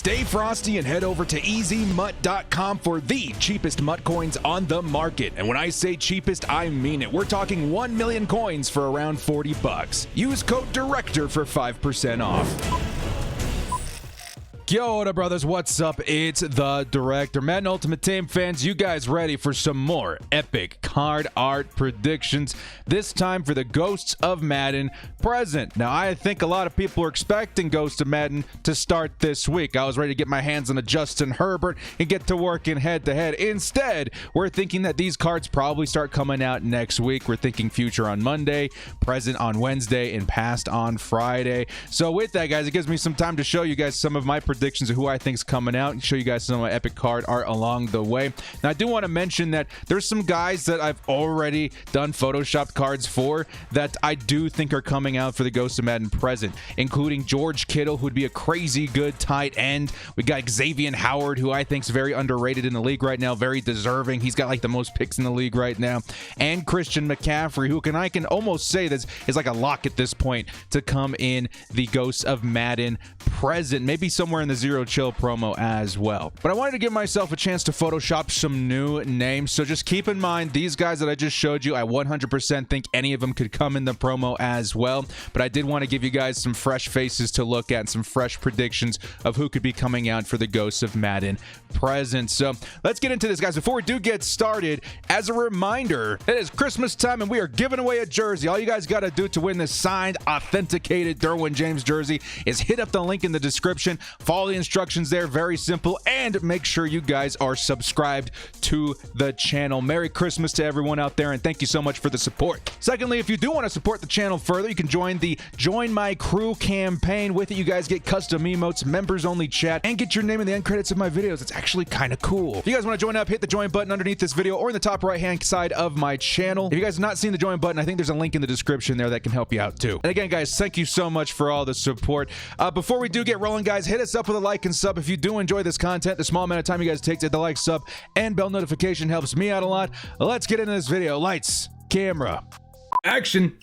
Stay frosty and head over to easymutt.com for the cheapest mutt coins on the market. And when I say cheapest, I mean it. We're talking 1 million coins for around 40 bucks. Use code DIRECTOR for 5% off. Yo, what up, brothers? What's up? It's the Director. Madden Ultimate Team fans, you guys ready for some more epic card art predictions? This time for the Ghosts of Madden present. Now, I think a lot of people are expecting Ghosts of Madden to start this week. I was ready to get my hands on a Justin Herbert and get to work in head-to-head. Instead, we're thinking that these cards probably start coming out next week. We're thinking future on Monday, present on Wednesday, and past on Friday. So with that, guys, it gives me some time to show you guys some of my predictions of who I think is coming out and show you guys some of my epic card art along the way. Now, I do want to mention that there's some guys that I've already done photoshopped cards for that I do think are coming out for the Ghost of Madden present, including George Kittle, who would be a crazy good tight end. We got Xavier Howard, who I think is very underrated in the league right now, very deserving. He's got like the most picks in the league right now. And Christian McCaffrey, who I can almost say this is like a lock at this point to come in the Ghost of Madden present, maybe somewhere in the Zero Chill promo as well. But I wanted to give myself a chance to Photoshop some new names, so just keep in mind these guys that I just showed you, I 100% think any of them could come in the promo as well, but I did want to give you guys some fresh faces to look at and some fresh predictions of who could be coming out for the Ghosts of Madden present. So let's get into this, guys. Before we do get started, as a reminder, it is Christmas time and we are giving away a jersey. All you guys got to do to win this signed, authenticated Derwin James jersey is hit up the link in the description, follow the instructions there, very simple, and make sure you guys are subscribed to the channel. Merry Christmas to everyone out there, and thank you so much for the support. Secondly, if you do want to support the channel further, you can join the Join My Crew campaign. With it, you guys get custom emotes, members only chat, and get your name in the end credits of my videos. It's actually kind of cool. If you guys want to join up, hit the join button underneath this video or in the top right hand side of my channel. If you guys have not seen the join button, I think there's a link in the description there that can help you out too. And again, guys, thank you so much for all the support. Before we do get rolling, guys, hit us up with a like and sub if you do enjoy this content. The small amount of time you guys take to hit the like, sub, and bell notification helps me out a lot. Let's get into this video. Lights, camera, action.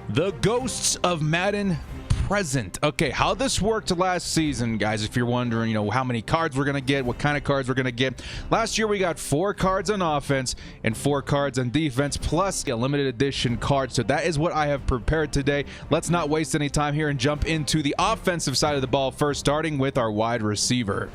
The Ghosts of Madden present. Okay, how this worked last season, guys, if you're wondering, how many cards we're gonna get, what kind of cards we're gonna get. Last year we got 4 cards on offense and 4 cards on defense, plus a limited edition card. So that is what I have prepared today. Let's not waste any time here and jump into the offensive side of the ball first, starting with our wide receiver,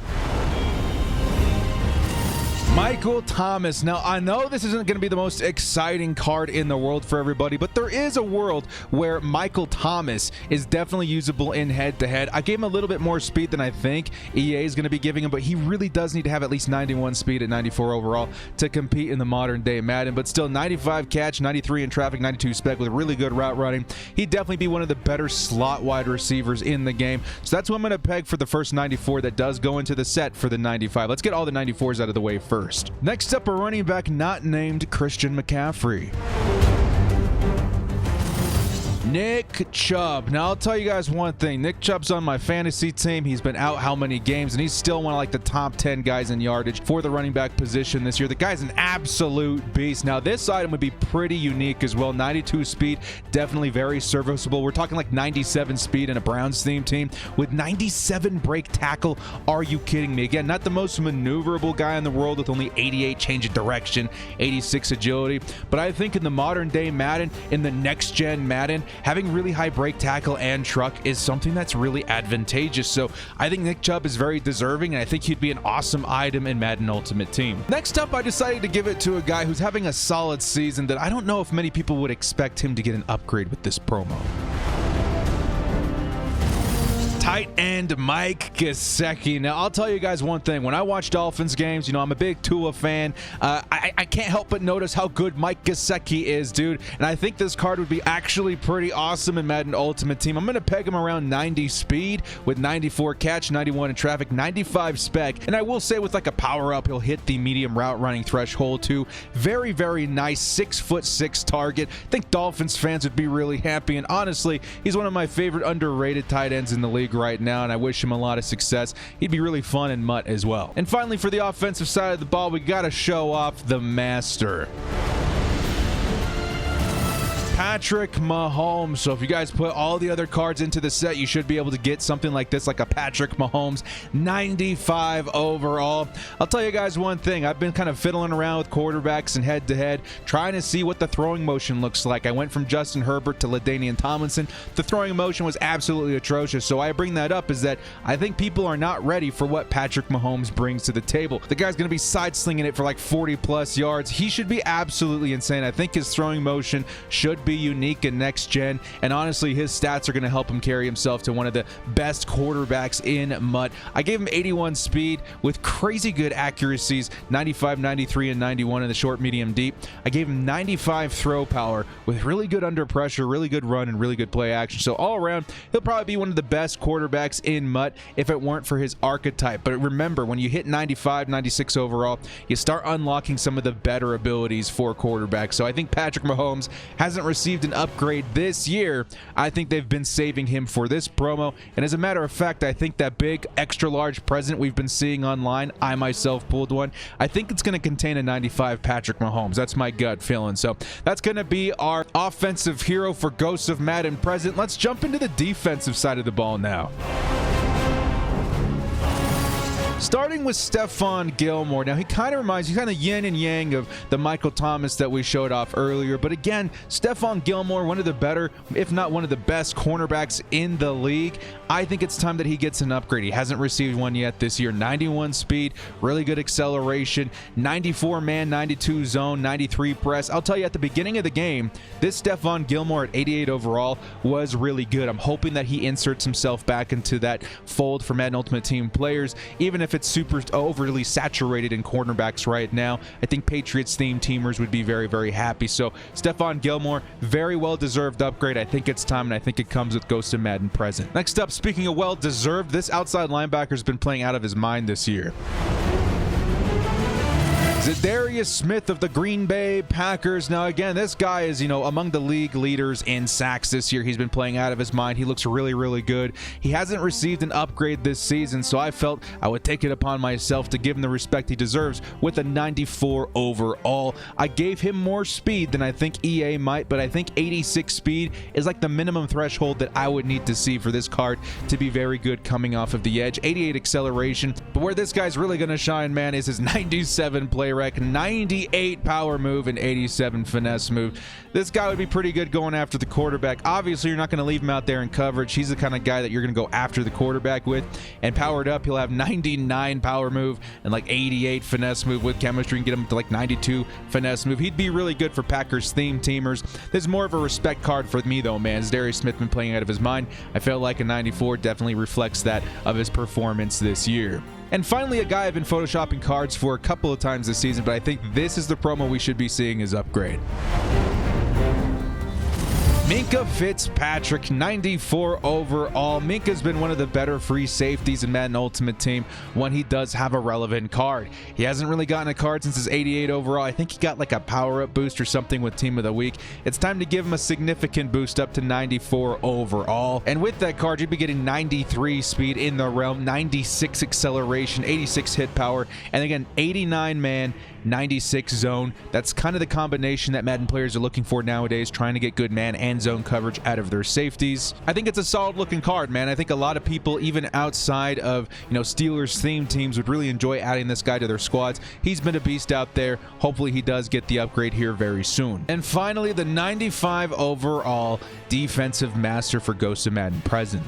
Michael Thomas. Now, I know this isn't going to be the most exciting card in the world for everybody, but there is a world where Michael Thomas is definitely usable in head-to-head. I gave him a little bit more speed than I think EA is going to be giving him, but he really does need to have at least 91 speed at 94 overall to compete in the modern-day Madden. But still, 95 catch, 93 in traffic, 92 spec with really good route running. He'd definitely be one of the better slot wide receivers in the game. So that's what I'm going to peg for the first 94 that does go into the set for the 95. Let's get all the 94s out of the way first. Next up, a running back not named Christian McCaffrey, Nick Chubb. Now, I'll tell you guys one thing. Nick Chubb's on my fantasy team. He's been out how many games, and he's still one of like the top 10 guys in yardage for the running back position this year. The guy's an absolute beast. Now, this item would be pretty unique as well. 92 speed, definitely very serviceable. We're talking like 97 speed in a Browns theme team with 97 break tackle. Are you kidding me? Again, not the most maneuverable guy in the world with only 88 change of direction, 86 agility. But I think in the modern day Madden, in the next gen Madden, having really high break tackle and truck is something that's really advantageous. So I think Nick Chubb is very deserving, and I think he'd be an awesome item in Madden Ultimate Team. Next up, I decided to give it to a guy who's having a solid season that I don't know if many people would expect him to get an upgrade with this promo. tight end Mike Gesicki. Now, I'll tell you guys one thing. When I watch Dolphins games, I'm a big Tua fan. I can't help but notice how good Mike Gesicki is, dude. And I think this card would be actually pretty awesome in Madden Ultimate Team. I'm going to peg him around 90 speed with 94 catch, 91 in traffic, 95 spec. And I will say with like a power-up, he'll hit the medium route running threshold too. Very, very nice 6'6" target. I think Dolphins fans would be really happy. And honestly, he's one of my favorite underrated tight ends in the league right now, and I wish him a lot of success. He'd be really fun in MUT as well. And finally, for the offensive side of the ball, we got to show off the master, Patrick Mahomes. So if you guys put all the other cards into the set, you should be able to get something like this, like a Patrick Mahomes 95 overall. I'll tell you guys one thing. I've been kind of fiddling around with quarterbacks and head-to-head, trying to see what the throwing motion looks like. I went from Justin Herbert to LaDainian Tomlinson. The throwing motion was absolutely atrocious. So I bring that up is that I think people are not ready for what Patrick Mahomes brings to the table. The guy's going to be side-slinging it for like 40-plus yards. He should be absolutely insane. I think his throwing motion should be unique and next gen, and honestly his stats are going to help him carry himself to one of the best quarterbacks in MUT. I gave him 81 speed with crazy good accuracies, 95, 93, and 91 in the short, medium, deep. I gave him 95 throw power with really good under pressure, really good run, and really good play action. So all around, he'll probably be one of the best quarterbacks in MUT if it weren't for his archetype. But remember, when you hit 95, 96 overall, you start unlocking some of the better abilities for quarterbacks. So I think Patrick Mahomes hasn't received an upgrade this year. I think they've been saving him for this promo, and as a matter of fact, I think that big extra large present we've been seeing online, I myself pulled one, I think it's going to contain a 95 Patrick Mahomes. That's my gut feeling. So that's going to be our offensive hero for Ghosts of Madden present. Let's jump into the defensive side of the ball now. Starting with Stefon Gilmore. Now, he kind of reminds you, kind of yin and yang of the Michael Thomas that we showed off earlier. But again, Stefon Gilmore, one of the better, if not one of the best cornerbacks in the league. I think it's time that he gets an upgrade. He hasn't received one yet this year. 91 speed, really good acceleration, 94 man, 92 zone, 93 press. I'll tell you, at the beginning of the game, this Stefon Gilmore at 88 overall was really good. I'm hoping that he inserts himself back into that fold for Madden Ultimate Team players, even if it's super overly saturated in cornerbacks right now. I think Patriots themed teamers would be very, very happy. So Stefon Gilmore, very well deserved upgrade. I think it's time, and I think it comes with Ghost of Madden present. Next up, speaking of well deserved, this outside linebacker has been playing out of his mind this year. Zadarius Smith of the Green Bay Packers. Now, again, this guy is, among the league leaders in sacks this year. He's been playing out of his mind. He looks really, really good. He hasn't received an upgrade this season, so I felt I would take it upon myself to give him the respect he deserves with a 94 overall. I gave him more speed than I think EA might, but I think 86 speed is like the minimum threshold that I would need to see for this card to be very good coming off of the edge. 88 acceleration, but where this guy's really going to shine, man, is his 97 play rec, 98 power move, and 87 finesse move. This guy would be pretty good going after the quarterback. Obviously, you're not going to leave him out there in coverage. He's the kind of guy that you're going to go after the quarterback with. And powered up, he'll have 99 power move and like 88 finesse move with chemistry and get him to like 92 finesse move. He'd be really good for Packers theme teamers. This is more of a respect card for me, though, man. Zadarius Smith been playing out of his mind. I felt like a 94 definitely reflects that of his performance this year. And finally, a guy I've been photoshopping cards for a couple of times this season, but I think this is the promo we should be seeing as upgrade. Minkah Fitzpatrick, 94 overall. Minkah's been one of the better free safeties in Madden Ultimate Team when he does have a relevant card. He hasn't really gotten a card since his 88 overall. I think he got like a power-up boost or something with Team of the Week. It's time to give him a significant boost up to 94 overall. And with that card, you'd be getting 93 speed in the realm, 96 acceleration, 86 hit power, and again, 89 man, 96 zone. That's kind of the combination that Madden players are looking for nowadays, trying to get good man and zone coverage out of their safeties. I think it's a solid looking card, man. I think a lot of people, even outside of Steelers themed teams, would really enjoy adding this guy to their squads. He's been a beast out there. Hopefully he does get the upgrade here very soon. And finally, the 95 overall defensive master for Ghost of Madden present.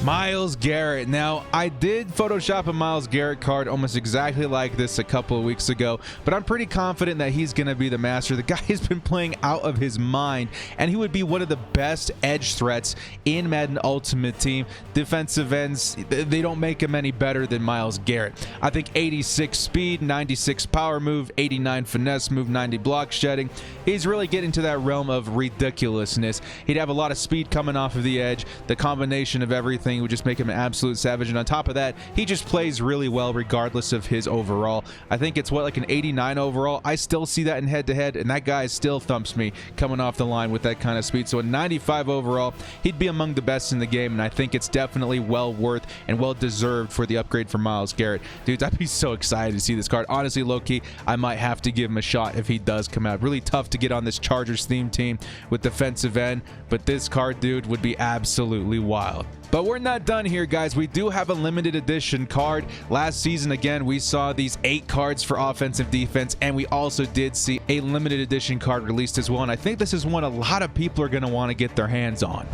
Myles Garrett. Now, I did Photoshop a Myles Garrett card almost exactly like this a couple of weeks ago, but I'm pretty confident that he's going to be the master. The guy has been playing out of his mind, and he would be one of the best edge threats in Madden Ultimate Team. Defensive ends, they don't make him any better than Myles Garrett. I think 86 speed, 96 power move, 89 finesse move, 90 block shedding. He's really getting to that realm of ridiculousness. He'd have a lot of speed coming off of the edge. The combination of everything would just make him an absolute savage, and on top of that, he just plays really well regardless of his overall. I think it's like an 89 overall. I still see that in head-to-head, and that guy still thumps me coming off the line with that kind of speed. So a 95 overall, he'd be among the best in the game, and I think it's definitely well worth and well deserved for the upgrade for Myles Garrett. Dudes, I'd be so excited to see this card. Honestly, low-key, I might have to give him a shot if he does come out. Really tough to get on this Chargers theme team with defensive end, but this card, dude, would be absolutely wild. But we're not done here, guys. We do have a limited edition card. Last season, again, we saw these 8 cards for offensive defense, and we also did see a limited edition card released as well. And I think this is one a lot of people are going to want to get their hands on.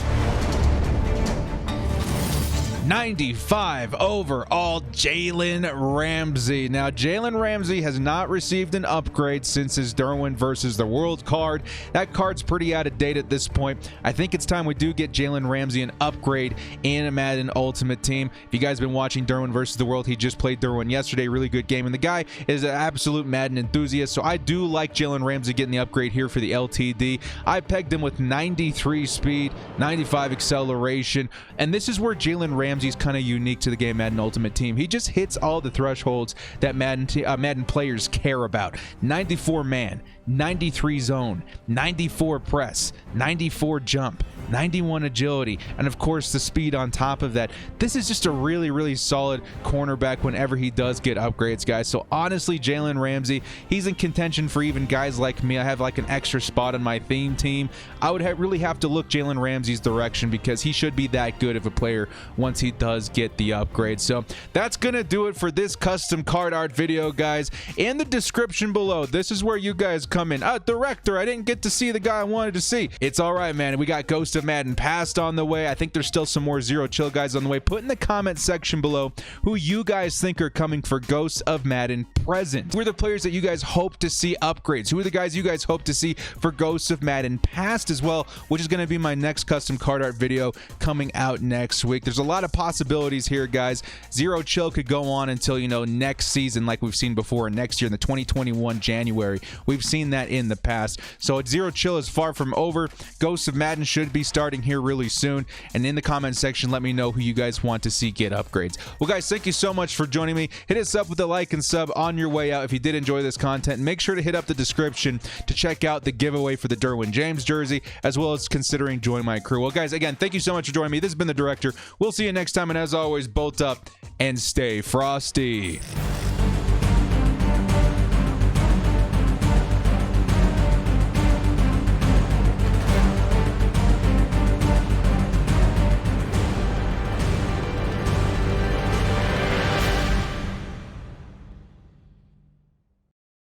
95 overall, Jalen Ramsey. Now, Jalen Ramsey has not received an upgrade since his Derwin versus the World card. That card's pretty out of date at this point. I think it's time we do get Jalen Ramsey an upgrade in a Madden Ultimate Team. If you guys have been watching Derwin versus the World, he just played Derwin yesterday. Really good game, and the guy is an absolute Madden enthusiast, so I do like Jalen Ramsey getting the upgrade here for the LTD. I pegged him with 93 speed, 95 acceleration, and this is where Jalen Ramsey is kind of unique to the game Madden Ultimate Team. He just hits all the thresholds that Madden players care about. 94 man, 93 zone, 94 press, 94 jump, 91 agility, and of course the speed on top of that. This is just a really solid cornerback whenever he does get upgrades, guys. So honestly, Jalen Ramsey, he's in contention for even guys like me. I have like an extra spot on my theme team. I would really have to look Jalen Ramsey's direction because he should be that good of a player once he does get the upgrade. So that's gonna do it for this custom card art video, guys. In the description below, this is where you guys come in. Director, I didn't get to see the guy I wanted to see. It's all right, man. We got Ghost of Madden Past on the way. I think there's still some more Zero Chill guys on the way. Put in the comment section below who you guys think are coming for Ghost of Madden Present. Who are the players that you guys hope to see upgrades? Who are the guys you guys hope to see for Ghost of Madden Past as well, which is going to be my next custom card art video coming out next week. There's a lot of possibilities here, guys. Zero Chill could go on until, you know, next season like we've seen before, next year in the 2021 January. We've seen that in the past. So Zero Chill is far from over. Ghosts of Madden should be starting here really soon. And in the comment section, let me know who you guys want to see get upgrades. Well, guys, thank you so much for joining me. Hit us up with a like and sub on your way out if you did enjoy this content. And make sure to hit up the description to check out the giveaway for the Derwin James jersey, as well as considering joining my crew. Well, guys, again, thank you so much for joining me. This has been the Director. We'll see you next time. And as always, bolt up and stay frosty.